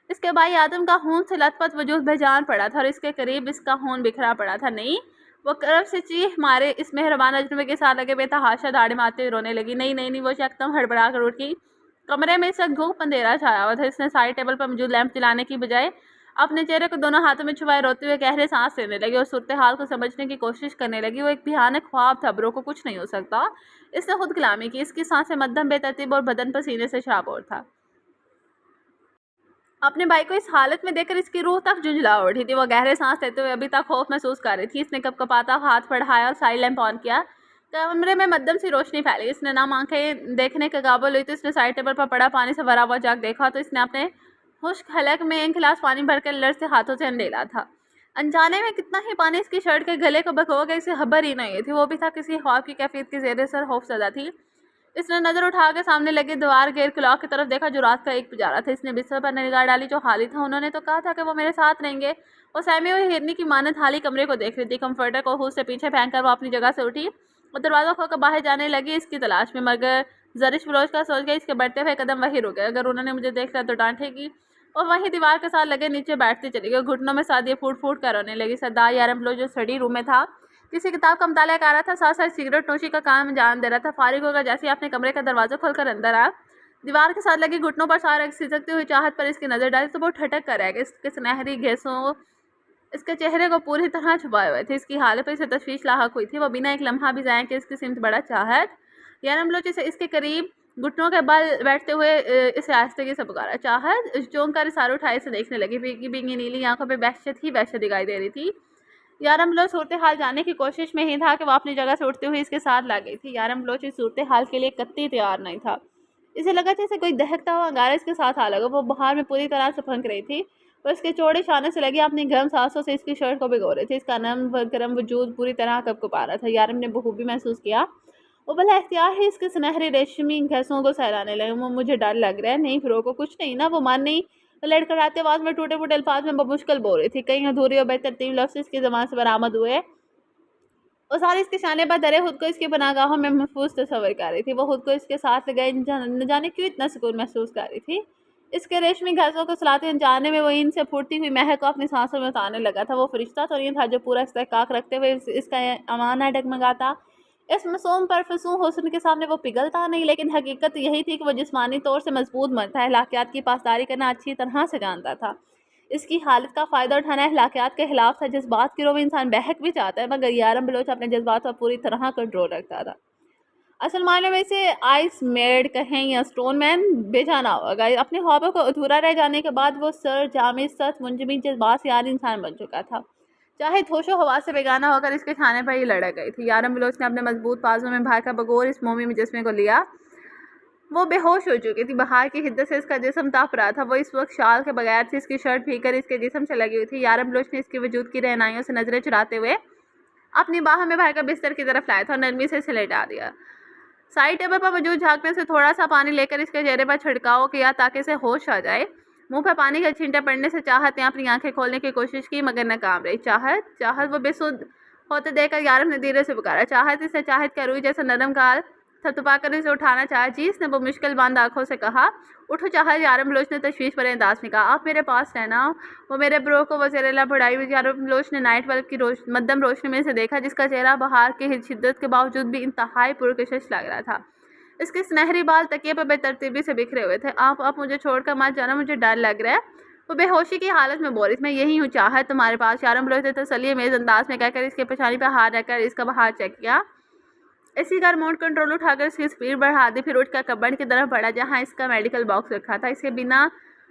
इसके भाई आदम का खून से लथपथ वजूद बेजान पड़ा था और इसके करीब इसका खून बिखरा पड़ा था। नहीं, वो करब से चीख मारे इस मेहरबान अजनबी के साथ लगे बेतहाशा दाढ़ी मारते हुए रोने लगी। नहीं नहीं नहीं, वो एकदम हड़बड़ा कर उठी। कमरे में इस वक्त घूप अंधेरा छाया हुआ था। इसने साइड टेबल पर मौजूद लैंप जलाने की बजाय अपने चेहरे को दोनों हाथों में छुपाए रोते हुए गहरे सांस लेने लगी और सूरत हाल को समझने की कोशिश करने लगी। वो एक भयानक ख्वाब था, ब्रो को कुछ नहीं हो सकता। इसने खुद कलामी की। इसकी सांसें मध्यम बेतरतीब और बदन पसीने से शराबोर था। अपने भाई को इस हालत में देखकर इसकी रूह तक झुंझला उठी थी। वो गहरे सांस लेते हुए अभी तक खौफ महसूस कर रही थी। इसने कपकपाता हाथ बढ़ाया और साइड लैंप ऑन किया। कमरे में मध्यम सी रोशनी फैली। इसने नाम आंखें देखने के काबुल हुई तो इसने साइड टेबल पर पड़ा पानी से भरा हुआ जग देखा तो इसने अपने खुश्क हलक में एक गिलास पानी भरकर लड़ते हाथों से अंडेला था। अनजाने में कितना ही पानी इसकी शर्ट के गले को बखो गया, इसे खबर ही नहीं थी। वो भी था किसी ख्वाब की कैफियत की ज़ेर सर खौफजदा थी। इसने नज़र उठाकर सामने लगे दीवार गेर क्लॉक की तरफ देखा जो रात का 1 बजा रहा था। इसने बिस्तर पर निगाह डाली जो खाली था। उन्होंने तो कहा था कि वो मेरे साथ रहेंगे। वो सहमी हुई हिरनी की मानत खाली कमरे को देख रही थी। कंफर्टर को हुस से पीछे फेंक कर वो अपनी जगह से उठी और दरवाज़ा खोलकर बाहर जाने लगी इसकी तलाश में। मगर जरिश बलोच का सोच गया इसके बढ़ते हुए कदम वही रुक गए। अगर उन्होंने मुझे देख लिया तो डांटेगी। और वहीं दीवार के साथ लगे नीचे बैठती चली गई। घुटनों में सादिया फूट फूट कर रोने लगी। सरदार यारम बलोच जो स्टडी रूम में था किसी किताब का मुताला कर रहा था, साथ साथ सिगरेट नोशी का काम जान दे रहा था। फारिग होकर जैसे ही अपने कमरे का दरवाजा खोलकर अंदर आया, दीवार के साथ लगे घुटनों पर सारा सिसकती हुई चाहत पर इसकी नज़र डाली तो वो ठटक कर रह गया। इसके सुनहरी घेसों इसके चेहरे को पूरी तरह छुपाए हुए थे। इसकी हालत पर इसे तशवीश लाहक हुई थी। वो बिना एक लम्हा भी जाए कि इसकी सिमत बड़ा चाहत। यारम बलोच से इसके करीब घुटनों के बल बैठते हुए इसे आहिस्तगी से पुकारा। चाहत चौंक कर इशारे उठाए से देखने लगी। भीगी भीगी नीली आंखों पर वहशत ही वहशत दिखाई दे रही थी। यारम बलोच सूरत हाल जानने की कोशिश में ही था कि वो अपनी जगह से उठती हुई इसके साथ ला गई थी। यारम बलोच इस सूरत हाल के लिए कतई तैयार नहीं था। इसे लगा जैसे कोई दहकता हुआ अंगारा इसके साथ आ लगा। वो बाहर में पूरी तरह से फंक रही थी। वो इसके चौड़े शाने से लगी अपनी गर्म सांसों से इसकी शर्ट को भिगो रही थी। इसका नरम व गर्म वजूद पूरी तरह कपकपा रहा था। यारम ने बखूबी महसूस किया। वो भला एहतियार ही इसके सुनहरे रेशमी घसों को सहलाने लगे। वो मुझे डर लग रहा है। नहीं फिर को कुछ नहीं ना। वो मान नहीं लड़खड़ाते आवाज में टूटे फूटे अल्फाज में मुश्किल बोल रही थी। कई अधूरी और बेतरतीब लफ्ज़ इसकी ज़बान से बरामद हुए। वो सारी इसके शाने पर धरे खुद को इसकी पनाहगाहों में महफूज तस्वर कर रही थी। वो खुद को इसके साथ लगाए न जाने क्यों इतना सुकून महसूस कर रही थी। इसके रेशमी घासों को सलाते जाने में वो इनसे फूटती हुई महक को अपनी सांसों में उतारने लगा था। वो फरिश्ता तो नहीं था जो पूरा इस्तेहकाक रखते हुए इसका अमाना डगमगाता। इस मासूम पर फसूं हुस्न के सामने वो पिघलता नहीं, लेकिन हकीकत यही थी कि वो जिस्मानी तौर से मजबूत मर्द था। अखलाकियात की पासदारी करना अच्छी तरह से जानता था। इसकी हालत का फ़ायदा उठाना अखलाकियात के खिलाफ था। जज्बात की रो में इंसान बहक भी जाता है, मगर यारम बलोच अपने जज्बात पर पूरी तरह कंट्रोल रखता था। असल मायने में इसे आइस मेड कहें या स्टोन मैन बेजाना होगा। अपने ख्वाबों को अधूरा रह जाने के बाद वो सर जामिद सख्त मुंजमी जज्बात यार इंसान बन चुका था। चाहे होशो हवा से बेगाना होकर इसके खाने पर ही लड़क गई थी। यारम बलोच ने अपने मजबूत बाजू में भाई का बगौर इस मोमी मुजस्मे को लिया। वो बेहोश हो चुकी थी। बाहर की हिद्दत से इसका जिस्म ताप रहा था। वो इस वक्त शाल के बगैर थी। इसकी शर्ट भीगकर इसके जिस्म से लगी हुई थी। यारम बलोच ने इसके वजूद की रहनाइयों से नजरें चुराते हुए अपनी बाह में भाई का बिस्तर की तरफ लाया था और नरमी से लेटा दिया। साइड टेबल पर मौजूद झाँकने से थोड़ा सा पानी लेकर इसके चेहरे पर छिड़काव किया ताकि इसे होश आ जाए। मुंह पर पानी का छींटा पड़ने से चाहत ने अपनी आंखें खोलने की कोशिश की, मगर नाकाम रही। चाहत वो बेसुध होते देखकर यारम ने धीरे से पुकारा। चाहत इसे चाहत का रूई जैसा नरम गाल थपथपा कर इसे उठाना चाहा। जी, इसने वो मुश्किल बंद आंखों से कहा। उठो चाहत। यारम बलोच ने तशवीश भरे अंदाज में कहा। आप मेरे पास रहना। वो मेरे ब्रो को वज़ीर-ए-आला बढ़ाई हुई। यारम बलोच ने नाइट बल्ब की मध्यम रोशनी में से देखा, जिसका चेहरा बहार की शिद्दत के बावजूद भी इंतहाई पुरकशिश लग रहा था। इसके सुनहरी बाल तकिए पर बेतरतीबी से बिखरे हुए थे। आप मुझे छोड़कर मत जाना, मुझे डर लग रहा है। वो बेहोशी की हालत में बोली, मैं यही हूँ चाहत तुम्हारे पास। यारम बलोच ने तसल्ली मेज अंदाज में कहकर इसके पेशानी पर हाथ रखकर इसका हाथ चेक किया। इसी का रिमोट कंट्रोल उठाकर इसकी स्पीड बढ़ा दी, फिर उठकर कबर्ड की तरफ बढ़ा जहाँ इसका मेडिकल बॉक्स रखा था। इसके बिना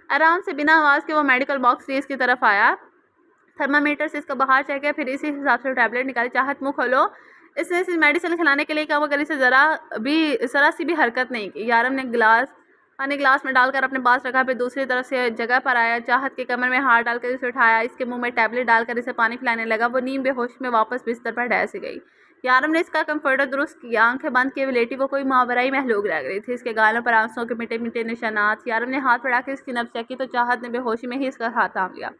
आराम से बिना आवाज़ के वो मेडिकल बॉक्स लिए इसकी तरफ आया। थर्मामीटर से इसका बाहर चेक किया, फिर इसी हिसाब से टैबलेट निकाली। चाहत मुँह खोलो। इसने इसे मेडिसिन खिलाने के लिए कहा मगर इसे ज़रा सी भी हरकत नहीं की। यारम ने ग्लास में डालकर अपने पास रखा, फिर दूसरी तरफ से जगह पर आया। चाहत के कमर में हाथ डालकर इसे उठाया, इसके मुंह में टैबलेट डालकर इसे पानी पिलाने लगा। वो नीम बेहोश में वापस बिस्तर पर ढह गई। यारम ने इसका कंफर्टर दुरुस्त किया, आंखें बंद किए लेटी वो कोई मावराई महलूक लग रही थी। इसके गालों पर आंसुओं के मिटे मिटे निशानात। यारम ने हाथ बढ़ा के इसकी नब्ज चेक की तो चाहत ने बेहोशी में ही इसका हाथ थाम लिया।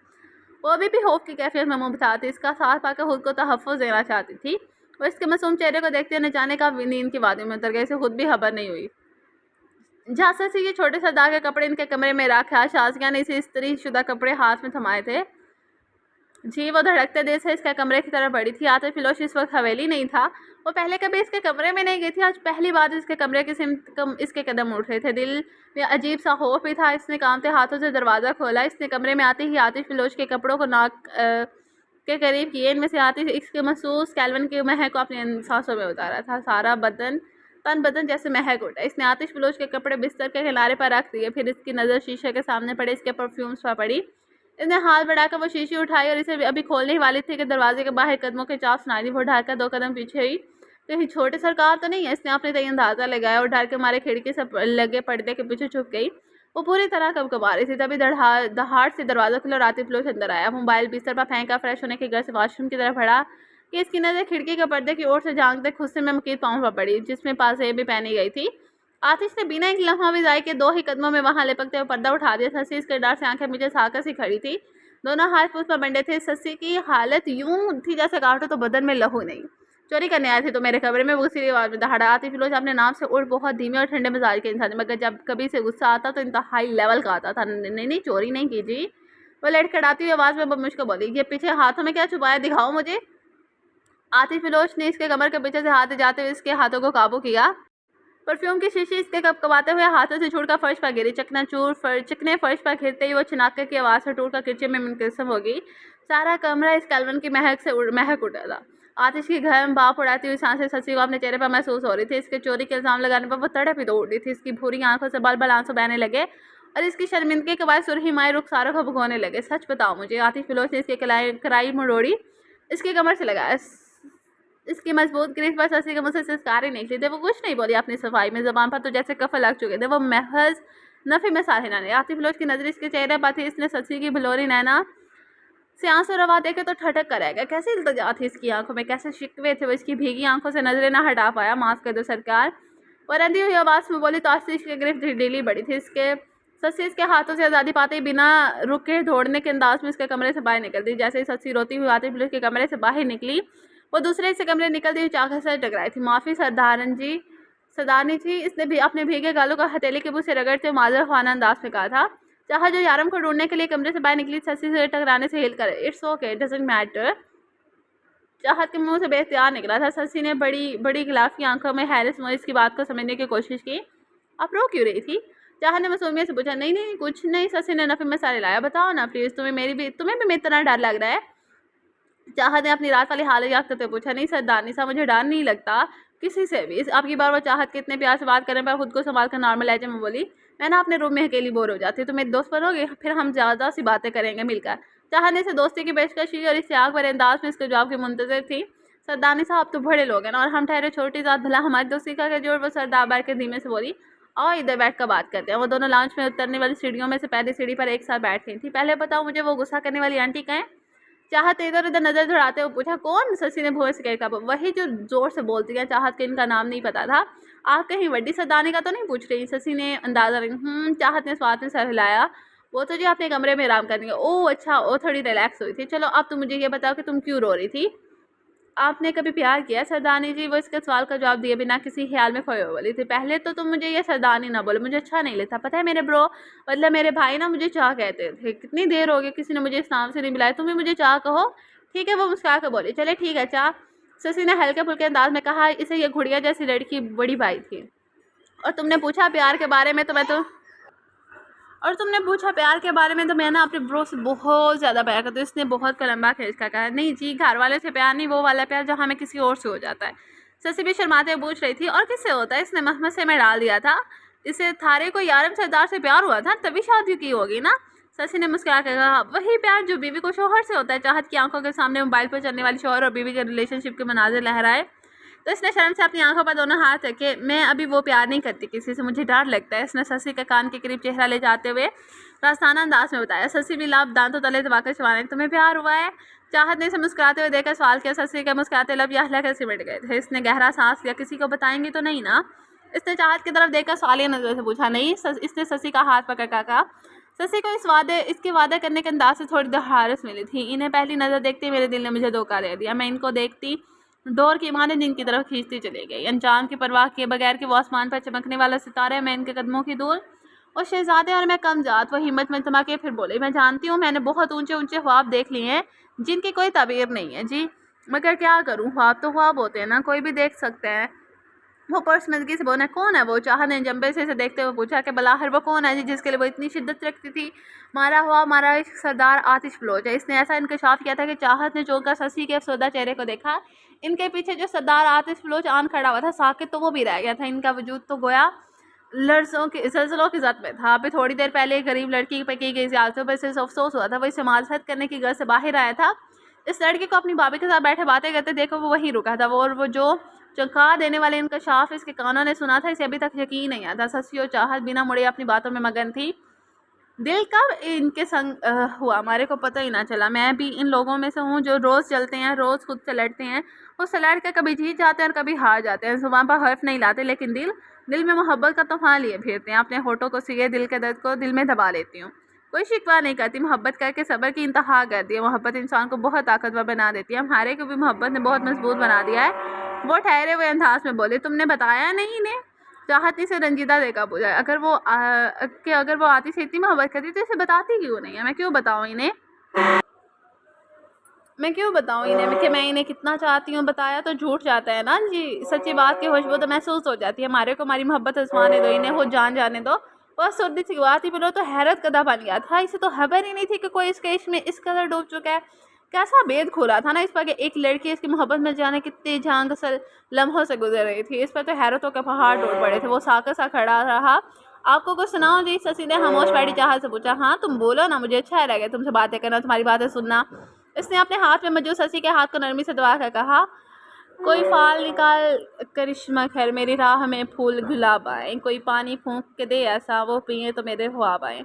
वो अभी भी खौफ की कैफियत में मुबतला थी। इसका साथ पाकर खुद को तहफ़्फ़ुज़ देना चाहती थी। वो इसके मासूम चेहरे को देखते न जाने का नींद की वादी में उतर गए, इसे खुद भी खबर नहीं हुई। झांसा से ये छोटे सरदार के कपड़े इनके कमरे में रखा। शाज़िया ने इसे इस्त्री शुदा कपड़े हाथ में थमाए थे। जी वो धड़कते दिल से इसके कमरे की तरफ बढ़ी थी। आतिफ फिलोश इस वक्त हवेली नहीं था। वो पहले कभी इसके कमरे में नहीं गई थी, आज पहली बार इसके कमरे के इसके कदम उठ रहे थे। दिल में अजीब सा खौफ भी था। इसने कांपते हाथों से दरवाज़ा खोला। इसने कमरे में आते ही आतिफ फिलोश के कपड़ों को नाक के करीब किए। इनमें से आतिफ इसके महसूस कैल्विन की महक को अपने सांसों में उतारा था। सारा तन बदन जैसे महक उठा। इसने आतिश फिलोश के कपड़े बिस्तर के किनारे पर रख दिए, फिर इसकी नज़र शीशे के सामने पड़े, इसके परफ्यूम्स पर पड़ी। इसने हाथ बढ़ाकर वो शीशी उठाई और इसे अभी खोलने ही वाली थी कि दरवाजे के बाहर कदमों के चाप सुनाई दी। वो ढाकर 2 कदम पीछे हुई। कहीं छोटे सरकार तो नहीं है, इसने अपने तय अंदाज़ा लगाया और डर के मारे खिड़की से लगे पर्दे के पीछे छुप गई। वो पूरी तरह कबकबा रही थी। तभी दहाड़ से दरवाज़ा खुला और आतिफ फिलोश अंदर आया। मोबाइल बिस्तर पर फेंका, फ्रेश होने के घर से वॉशरूम की तरफ बढ़ा कि इसकी नज़र खिड़की के पर्दे की ओर से झांकते गुस्से में मकीद पाँव पर पड़ी, जिसमें पाजेब भी पहनी गई थी। आतिश ने बिना एक लम्हा भी ज़ाये के 2 ही कदमों में वहाँ लिपकते हुए पर्दा उठा दिया। सस्सी इसके डर से आंखें नीचे झाँक सी खड़ी थी। दोनों हाथ पूछ पर बंधे थे। सस्सी की हालत यूं थी जैसे काटो तो बदन में लहू नहीं। चोरी करने आए थे तो मेरे कमरे में, वो सीधी आवाज़ में दहाड़ा। आतिफ फिलोश अपने नाम से उड़ बहुत धीमे और ठंडे मिजाज के इंसान, मगर जब कभी से गुस्सा आता तो इंतहाई लेवल का आता था। नहीं चोरी नहीं की जी। वो लड़खड़ाती हुई आवाज़ में मुझको बोली, ये पीछे हाथों में क्या छुपाया, दिखाओ मुझे। आतिफ फिलोश ने इसके कमर के पीछे से हाथ जाते हुए इसके हाथों को काबू किया। परफ्यूम की शीशी इसके कबाते हुए हाथों से छूटकर फर्श पर गिरी। चिकने फर्श पर गिरते ही वो छिनाके की आवाज़ से टूटकर किचन में मुनकसम हो गई। सारा कमरा इस कैल्विन की महक उठा था। आतिश की घर में बाप उड़ाती हुई सांसें सस्सी को अपने चेहरे पर महसूस हो रही थी। इसके चोरी के इल्ज़ाम लगाने पर वो तड़प ही दौड़ रही थी। इसकी भूरी आंखों से बल आंसू बहने लगे और इसकी शर्मिंदगी के बाद सुरही माए रुखसारों को भगोने लगे। सच बताओ मुझे, आतिफ फिलोश ने इसकी कलाई मरोड़ी इसकी कमर से लगाया। इसकी मजबूत ग्रिप पर सस्सी के मुँह से सिस्कार ही निकली थी। वो कुछ नहीं बोली अपनी सफाई में, ज़बान पर तो जैसे कफल लग चुके थे। वो महज नफ़ी में सारे नाने। आतिफ फिलोश की नज़र इसके चेहरे पर थी। इसने सस्सी की बिलोरी नैना से आंसू रवा देखे तो ठटक कर रह गया। कैसे इल्तिजा थी इसकी आंखों में, कैसे शिकवे थे। वो इसकी भीगी आंखों से नजरें ना हटा पाया। माफ़ कर दो सरकार, वो रंधी हुई आवाज़ में बोली तो आतिश की गिरफ्त ढीली बड़ी थी। सस्सी इसके हाथों से आज़ादी पाते ही बिना रुके दौड़ने के अंदाज में इसके कमरे से बाहर निकल दी। जैसे ही सस्सी रोती हुई आतिफ फिलोश के कमरे से बाहर निकली, वो दूसरे से कमरे निकलती हुई चाकर से टकराई थी। माफ़ी सरदारनी जी, इसने भी अपने भीगे गालों का हथेली के मुँह से रगड़ते हुए माजर खाना अंदाज में कहा था। चाहा जो यारम को ढूंढने के लिए कमरे से बाहर निकली, सस्सी से टकराने से हिल कर इट्स ओके, डजंट मैटर चाहत के मुंह से बेख्तियार निकला था। सस्सी ने बड़ी गिलाफ की आंखों में हैरत में इसकी बात को समझने की कोशिश की। आप रो क्यों रही थी? चाहत ने मासूमियत से पूछा। नहीं कुछ नहीं। सस्सी ने नफी में सारे लाया। बताओ ना प्लीज़, तुम्हें भी मेरी तरह डर लग रहा है? चाहत ने अपनी रात वाली हालत याद करते पूछा। नहीं सरदारनी साहब, मुझे डर नहीं लगता किसी से भी। आपकी बार वो चाहत के इतने प्यार से बात करने पर खुद को संभाल कर नॉर्मल लहजे में बोली, मैं ना अपने रूम में अकेली बोर हो जाती हूँ, तो मेरे दोस्त बनोगे, फिर हम ज़्यादा सी बातें करेंगे मिलकर। चाहत ने इसे दोस्ती की पेशकश की और इससे आग भरे अंदाज में इसके जवाब की मुंतजर थी। सरदारनी साहब तो बड़े लोग हैं ना, और हम ठहरे छोटी जात, भला हमारी दोस्ती का क्या जोड़। वो सरदार बैठ कर धीमे से बोली, आओ इधर बैठ कर बात करते हैं। वो दोनों लाउंज में उतरने वाली सीढ़ियों में से पहली सीढ़ी पर एक साथ बैठ गई थी। पहले बताओ मुझे, वो गुस्सा करने वाली आंटी कहाँ है? चाहत इधर उधर नजर दौड़ाते हुए पूछा। कौन? सस्सी ने भोर से कहा। वही जो जोर से बोलती है। चाहत के इनका नाम नहीं पता था। आप कहीं वड्डी सरदारनी का तो नहीं पूछ रही? सस्सी ने अंदाजा चाहत ने स्वाद में सर हिलाया। वो तो जी अपने कमरे में आराम करनी है। ओह अच्छा, वो थोड़ी रिलैक्स हुई थी। चलो अब तुम मुझे ये बताओ कि तुम क्यों रो रही थी? आपने कभी प्यार किया सरदारनी जी? वो इसके सवाल का जवाब दिए बिना किसी ख्याल में खोए वाली थी। पहले तो तुम मुझे ये सरदारनी ना बोले, मुझे अच्छा नहीं लगता। पता है मेरे ब्रो, मतलब मेरे भाई ना मुझे चाह कहते थे। कितनी देर हो गई किसी ने मुझे इस नाम से नहीं बुलाया, तुम भी मुझे चाह कहो। ठीक है, वो मुस्कुरा कर बोली। चले ठीक है चाह। ससी ने हल्के फुल्के अंदाज में कहा। इसे ये घुड़िया जैसी लड़की बड़ी भाई थी और तुमने पूछा प्यार के बारे में तो मैं तो ना अपने ब्रो से बहुत ज़्यादा प्यार करती हूँ। इसने बहुत लंबा खींच का कहा, नहीं जी घर वाले से प्यार नहीं, वो वाला प्यार जो हमें किसी और से हो जाता है। शशि भी शर्माते हुए पूछ रही थी, और किससे होता है? इसने मसमसे में डाल दिया था, इसे थारे को यारम सरदार से प्यार हुआ था तभी शादी की होगी ना। शशि ने मुस्कुरा कर कहा, वही प्यार जो बीवी को शोहर से होता है। चाहत की आंखों के सामने मोबाइल पर चलने वाली शोहर और बीवी के रिलेशनशिप के मनाजिर लहराए तो इसने शर्म से अपनी आंखों पर दोनों हाथ रखे। मैं अभी वो प्यार नहीं करती किसी से, मुझे डर लगता है। इसने शशि के कान के करीब चेहरा ले जाते हुए रास्ताना अंदाज में बताया। शशि भी लाभ दांतों तले दबाकर चबाने, तुम्हें प्यार हुआ है? चाहत ने इसे मुस्कुराते हुए देखकर सवाल किया। शशि के मुस्कुराते लब यह लेकर सिमट गए थे। इसने गहरा सांस लिया, किसी को बताएंगी तो नहीं ना? इसने चाहत की तरफ देखकर सवालिया नजर से पूछा। नहीं। इसने शशि का हाथ पकड़ कर कहा। शशि को इसके वादे करने के अंदाज से थोड़ी दहाड़स मिली थी। इन्हें पहली नज़र देखते मेरे दिल ने मुझे धोखा दे दिया। मैं इनको देखती डोर की माने दिन की तरफ खींचती चली गई, अंजाम की परवाह किए बगैर कि वो आसमान पर चमकने वाला सितारा है, मैं इनके कदमों की धूल। और शहजादे और मैं कम जात। वो हिम्मत में चमा के फिर बोले, मैं जानती हूँ मैंने बहुत ऊंचे ऊंचे ख्वाब देख लिए हैं जिनकी कोई ताबीर नहीं है जी, मगर क्या करूँ, ख्वाब तो ख्वाब होते हैं ना, कोई भी देख सकते हैं। वो पर्सनलगी से बोला, कौन है वो? चाहत ने जंबे से इसे देखते हुए पूछा कि बलाहर वो कौन है जी जिसके लिए वो इतनी शिद्दत रखती थी? मारा इश्क सरदार आतिश बलोच है। इसने ऐसा इंकशाफ किया था कि चाहत ने चौंका शशि के अफसरदा चेहरे को देखा। इनके पीछे जो सरदार आतिश बलोच आन खड़ा हुआ था साकित, तो वो भी रह गया था। इनका वजूद तो गोया जलजलों की जद में था। अभी थोड़ी देर पहले एक गरीब लड़की पे की गई ज़्यादतियों पर सिर्फ अफसोस हुआ था। वो इसे माजरत करने की घर से बाहर आया था। इस लड़के को अपनी भाभी के साथ बैठे बातें करते देखो वो वहीं रुका था। वो जो चौंका देने वाले इंकशाफ इसके कानों ने सुना था, इसे अभी तक यकीन नहीं आता। शशि और चाहत बिना मुड़े अपनी बातों में मगन थी। दिल कब इनके संग हुआ हमारे को पता ही ना चला। मैं भी इन लोगों में से हूँ जो रोज़ चलते हैं, रोज़ खुद से लड़ते हैं, उससे लड़ के कभी जीत जाते हैं और कभी हार जाते हैं। जुबान पर हर्फ नहीं लाते, लेकिन दिल में मोहब्बत का तूफान लिए फिरते हैं। अपने होठों को सिए दिल के दर्द को दिल में दबा लेती हूँ। कोई शिकवा नहीं करती, मोहब्बत करके सब्र की इंतहा कर दी है। मोहब्बत इंसान को बहुत ताकतवर बना देती है। हमारे को भी मोहब्बत ने बहुत मजबूत बना दिया है। वो ठहरे हुए अंदाज में बोले, तुमने बताया नहीं इन्हें? चाहत से रंजीदा देखा पूछा, अगर वो आती से इतनी मोहब्बत करती तो इसे बताती क्यों नहीं है? मैं क्यों बताऊँ इन्हें कि मैं इन्हें कितना चाहती हूँ? बताया तो झूठ जाता है ना जी। सच्ची बात की खुशबू तो महसूस हो जाती है। हमारे को हमारी मोहब्बत आजमाने दो, इन्हें हो जान जाने दो। वह सर्दी सी बात ही बोलो तो हैरत कदा बन गया था। इसे तो खबर ही नहीं थी कि कोई इसके इश्क में इस कदर डूब चुका है। कैसा भेद खोला था ना इस पर कि एक लड़की इसकी मोहब्बत में जाने कितने झांग लम्हों से गुजर रही थी। इस पर तो हैरतों के पहाड़ टूट पड़े थे। वो साकर सा खड़ा रहा। आपको कुछ सुनाओ जी? शशि ने खामोश बैठी चाहत से पूछा। हाँ तुम बोलो ना, मुझे अच्छा लगे तुमसे बातें करना, तुम्हारी बातें सुनना। इसने अपने हाथ में मौजूद शशि के हाथ को नरमी से दबा कर कहा, कोई फाल निकाल करिश्मा खैर मेरी राह में फूल गुलाब आए, कोई पानी फूंक के दे ऐसा वो पिए तो मेरे ख्वाब आए,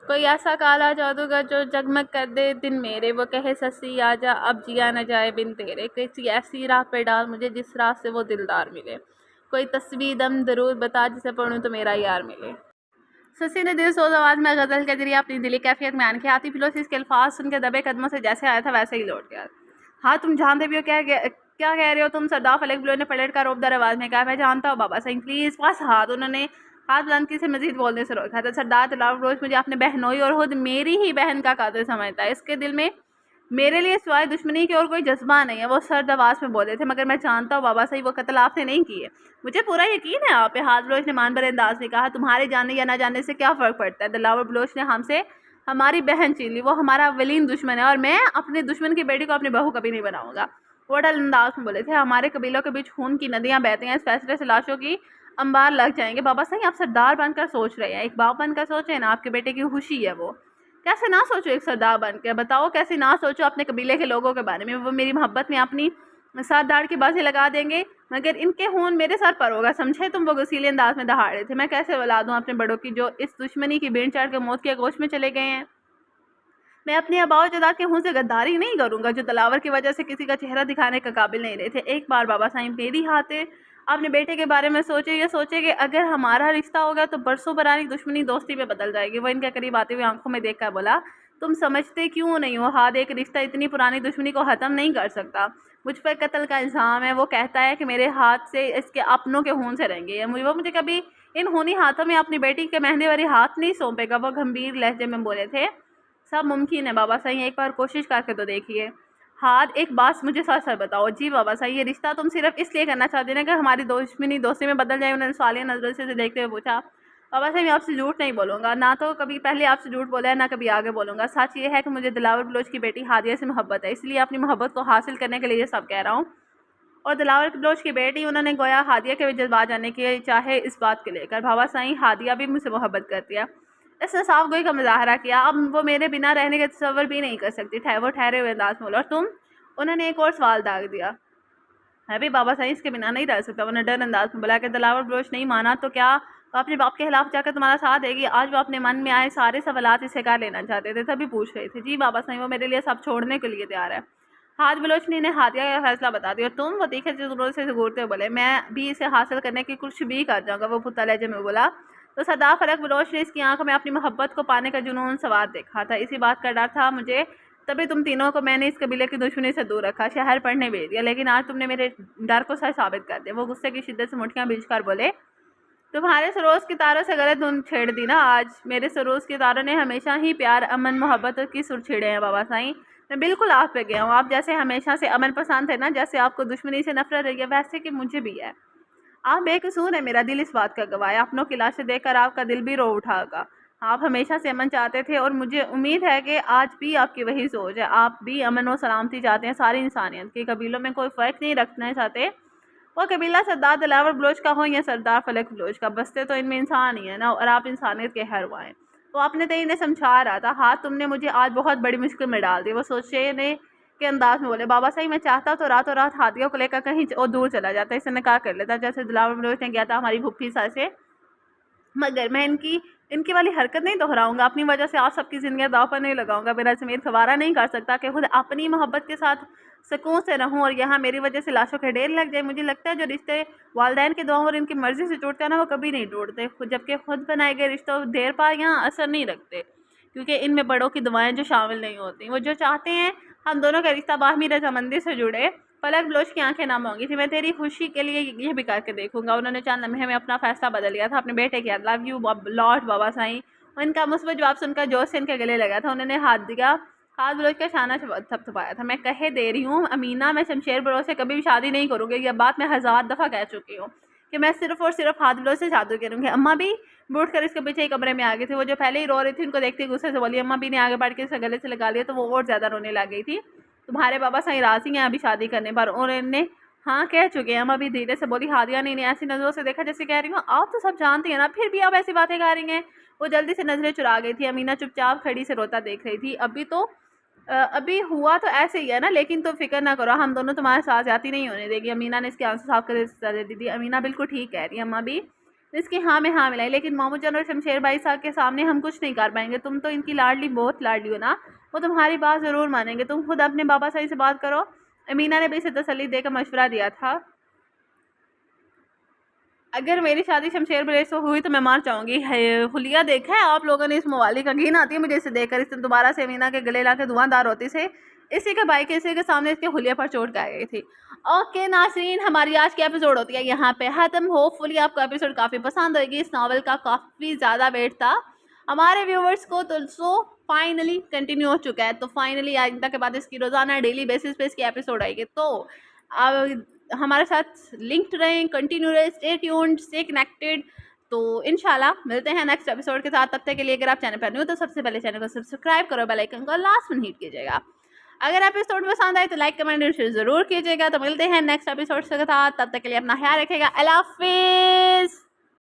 कोई ऐसा काला जादूगर जो जगमग कर दे दिन मेरे, वो कहे शशि आजा अब जिया न जाए बिन तेरे, किसी ऐसी राह पे डाल मुझे जिस राह से वो दिलदार मिले, कोई तस्वीर दम जरूर बता जिसे पढ़ूं तो मेरा यार मिले। शशि ने दिल सोज आवाज़ में गज़ल के जरिए अपनी दिली कैफियत में आने आती फिलोसिस के अल्फाज सुन के दबे कदमों से जैसे आया था वैसे ही लौट गया। हाँ तुम जानते भी हो क्या कह रहे हो तुम? सरदार फलक बिलो ने पलट कर रोबदार आवाज़ में कहा। मैं जानता हूँ बाबा सिंह, प्लीज़ पास हाथ। उन्होंने हाथ बुलंद की से मजीद बोलने से रोका था। सरदार तलाव रोज मुझे अपने बहनोई और खुद मेरी ही बहन का कातिल समझता है। इसके दिल में मेरे लिए सिवाय दुश्मनी की और कोई जज्बा नहीं है। वो सर्द आवाज़ में बोले थे, मगर मैं जानता हूँ बाबा सही वो कत्ल आपने नहीं किए, मुझे पूरा यकीन है आप पे। हाथ बलोच ने मान भरे अंदाज में कहा, तुम्हारे जानने या ना जानने से क्या फ़र्क पड़ता है? दिलावर बलोच ने हमसे हमारी बहन छीन ली, वो हमारा वलीन दुश्मन है और मैं अपने दुश्मन की बेटी को अपनी बहू कभी नहीं बनाऊंगा। वो अटल अंदाज में बोले थे, हमारे कबीलों के बीच खून की नदियाँ बहती हैं, इस फैसले से लाशों की अंबार लग जाएंगे। बाबा सही आप सरदार बनकर सोच रहे हैं, एक बाप बनकर सोचें ना, आपके बेटे की खुशी है वो। कैसे ना सोचो एक सरदार बन के? बताओ कैसे ना सोचो अपने कबीले के लोगों के बारे में? वो मेरी मोहब्बत में अपनी साथ दाड़ की बाजी लगा देंगे, मगर इनके खून मेरे सर पर होगा, समझे तुम? वो गसीले अंदाज में दहाड़े थे। मैं कैसे बला दूँ अपने बड़ों की जो इस दुश्मनी की भीड़ चढ़ के मौत के गोश में चले गए हैं? मैं अपनी आबाओ जदा के खून से गद्दारी नहीं करूँगा जो तलावर की वजह से किसी का चेहरा दिखाने का काबिल नहीं रहे थे। एक बार बाबा साईं मेरी हाथे अपने बेटे के बारे में सोचे, ये सोचे कि अगर हमारा रिश्ता होगा तो बरसों पुरानी दुश्मनी दोस्ती में बदल जाएगी। वो इनके करीब आते हुए आंखों में देखकर बोला, तुम समझते क्यों नहीं हो हाथ, एक रिश्ता इतनी पुरानी दुश्मनी को ख़त्म नहीं कर सकता। मुझ पर कत्ल का इल्ज़ाम है, वो कहता है कि मेरे हाथ से इसके अपनों के खून से रहेंगे। मुझे कभी इन खूनी हाथों में अपनी बेटी के मेहंदी वाली हाथ नहीं सौंपेगा। वो गंभीर लहजे में बोले थे, सब मुमकिन है बाबा सही, एक बार कोशिश करके तो देखिए। हाथ एक बात मुझे सच सच बताओ जी बाबा साहब, ये रिश्ता तुम सिर्फ इसलिए करना चाहते ना कि हमारी दुश्मनी दोस्ती में बदल जाए। उन्होंने सवालिया नजरों से देखते हुए पूछा। बाबा साहब मैं आपसे झूठ नहीं बोलूँगा, ना तो कभी पहले आपसे झूठ बोला है ना कभी आगे बोलूँगा। सच ये है कि मुझे दिलावर बलोच की बेटी हादिया से मोहब्बत है, इसलिए अपनी मोहब्बत को हासिल करने के लिए ये सब कह रहा हूँ। और दिलावर बलोच की बेटी उन्होंने गोया हादिया के जज्बात जानने के चाहे इस बात के लेकर। बाबा साईं हादिया भी मुझसे मोहब्बत करती है। इसने साफ गोई का मुजाहरा किया। अब वो मेरे बिना रहने के तसव्वुर भी नहीं कर सकती। वो ठहरे हुए अंदाज में बोला। और तुम? उन्होंने एक और सवाल दाग दिया। मैं भी बाबा साईं इसके बिना नहीं रह सकता। उन्होंने डर अंदाज में बोला कि दिलावर बलोच नहीं माना तो क्या वो अपने बाप के खिलाफ जाकर तुम्हारा साथ देगी? आज वो अपने मन में आए सारे सवालात इससे कर लेना चाहते थे, तभी पूछ रहे थे। जी बाबा साईं वो मेरे लिए सब छोड़ने के लिए तैयार है। हाथ बलोचनी ने हादिया का फैसला बता दिया। तुम? वो तीखे जोरों से घूरते बोले। मैं भी इसे हासिल करने की कुछ भी कर जाऊंगा, वो पुत्ता लहजे में बोला। तो सरदार फलक बलोच ने इसकी आंखों में अपनी मोहब्बत को पाने का जुनून सवार देखा था। इसी बात का डर था मुझे, तभी तुम तीनों को मैंने इस कबीले की दुश्मनी से दूर रखा, शहर पढ़ने भेज दिया। लेकिन आज तुमने मेरे डर को सच साबित कर दिया। वो गुस्से की शिद्दत से मुठ्ठियां बींच कर बोले। तुम्हारे सरोज की तारों से गलत धुन छेड़ दी ना आज। मेरे सरोज की तारों ने हमेशा ही प्यार, अमन, मोहब्बत की सुर छेड़े हैं बाबा साईं। मैं बिल्कुल आप पे गया हूँ। आप जैसे हमेशा से अमन पसंद है ना, जैसे आपको दुश्मनी से नफरत रही है, वैसे कि मुझे भी है। आप बेकसूर है, मेरा दिल इस बात का गवाह है। अपनों की लाशें देखकर आपका दिल भी रो उठागा। आप हमेशा से अमन चाहते थे और मुझे उम्मीद है कि आज भी आपकी वही सोच है। आप भी अमन और सलामती चाहते हैं सारी इंसानियत के। कबीलों में कोई फ़र्क नहीं रखना चाहते। वो कबीला सरदार दिलावर बलोच का हो या सरदार फलक बलोच का, बसते तो इनमें इंसान ही है ना, और आप इंसानियत के हर हुए। वो आपने तो इन्हें समझा रहा था। हाँ तुमने मुझे आज बहुत बड़ी मुश्किल में डाल दी। वो सोचे ने के अंदाज में बोले। बाबा साईं मैं चाहता तो रातों रात हादियों को लेकर कहीं और दूर चला जाता, इससे निकाह कर लेता, जैसे दिलावर बलोच ने किया था हमारी भुप्पी सा से। मगर मैं इनकी इनकी वाली हरकत नहीं दोहराऊंगा। अपनी वजह से आप सबकी ज़िंदगी दाव पर नहीं लगाऊंगा। मेरा ज़मीर गवारा नहीं कर सकता कि खुद अपनी मोहब्बत के साथ सुकून से रहूं और यहाँ मेरी वजह से लाशों के ढेर लग जाए। मुझे लगता है जो रिश्ते वालदैन की दुआओं और इनकी मर्ज़ी से टूटते हैं ना, वो कभी नहीं टूटते, जबकि खुद बनाए गए रिश्तों ढेर पर यहाँ असर नहीं रखते, क्योंकि इनमें बड़ों की दुआएं जो शामिल नहीं होती। वो जो चाहते हैं हम दोनों का रिश्ता बाहमी रजामंदी से जुड़े। फलक बलोच की आंखें नम होंगी थी। मैं तेरी खुशी के लिए ये भी करके देखूंगा। उन्होंने चंद लम्हे में अपना फैसला बदल लिया था। अपने बेटे के लव यू लॉर्ड बाबा साईं। उनका मुस्बत जवाब सुनकर जोश से इनके गले लगा था। उन्होंने हाथ दिया। हाथ बलोच का शाना थपथपाया था। मैं कहे दे रही हूँ अमीना, मैं शमशेर बलोच से कभी भी शादी नहीं करूँगी। यह बात मैं 1000 दफ़ा कह चुकी हूँ कि मैं सिर्फ और सिर्फ हाथ बलोच से शादी करूँगी। अम्मा भी बूट कर इसके पीछे ही कमरे में आ गई थी। वो जो पहले ही रो रही थी उनको देखते गुस्से से बोली। अम्मा भी ने आगे बढ़ के इसे गले से लगा लिया तो वो और ज़्यादा रोने लग गई थी। तुम्हारे बाबा साईं राजी हैं अभी शादी करने पर, और इनने हाँ कह चुके हैं। अम्मा भी धीरे से बोली। हादिया ने इन्हें ऐसी नज़रों से देखा जैसे कह रही हूँ आप तो सब जानती हैं ना, फिर भी आप ऐसी बातें कर रही हैं। वो जल्दी से नजरें चुरा गई थी। अमीना चुपचाप खड़ी से रोता देख रही थी। अभी हुआ तो ऐसे ही है ना, लेकिन तुम फिक्र ना करो, हम दोनों तुम्हारे साथ जाती नहीं होने देगी। अमीना ने इसके आंसू साफ कर दे दी थी। अमीना बिल्कुल ठीक कह रही है। अम्मा भी इसकी हाँ में हाँ मिलाई। लेकिन मामू जान और शमशेर भाई साहब के सामने हम कुछ नहीं कर पाएंगे। तुम तो इनकी लाडली, बहुत लाडली हो ना, वो तुम्हारी बात ज़रूर मानेंगे। तुम खुद अपने बाबा साईं से बात करो। अमीना ने भी इसे तसल्ली देकर मशवरा दिया था। अगर मेरी शादी शमशेर बलोच से हुई तो मैं मार जाऊंगी। हुलिया देखा है आप लोगों ने? इस मवाली का घिन आती है मुझे इसे देखकर। इसने दोबारा से अमीना के गले ला के धुआंधार होती से इसी के भाई के इसी के सामने इसके हुलिया पर चोट आ गई थी। ओके नाज़रीन, हमारी आज की एपिसोड होती है यहाँ पे ख़त्म। होपफुली आपको एपिसोड काफ़ी पसंद होगी। इस नावल का काफ़ी ज़्यादा वेट था हमारे व्यूवर्स को, तो सो फाइनली कंटिन्यू हो चुका है। तो फाइनली आइंदा के बाद इसकी रोज़ाना डेली बेसिस पे इसकी एपिसोड आएगी। तो अब हमारे साथ लिंक्ड रहें, कंटिन्यू रहें, स्टे ट्यून्ड, स्टे कनेक्टेड। तो इंशाल्लाह मिलते हैं नेक्स्ट एपिसोड के साथ। तब तक के लिए अगर आप चैनल पर न्यू हो तो सबसे पहले चैनल को सब्सक्राइब करो, बेल आइकन को लास्ट में हिट कीजिएगा। अगर एपिसोड पसंद आए तो लाइक कमेंट और शेयर ज़रूर कीजिएगा। तो मिलते हैं नेक्स्ट एपिसोड के साथ। तब तक के लिए अपना ख्याल रखिएगा। अल्लाह हाफिज़।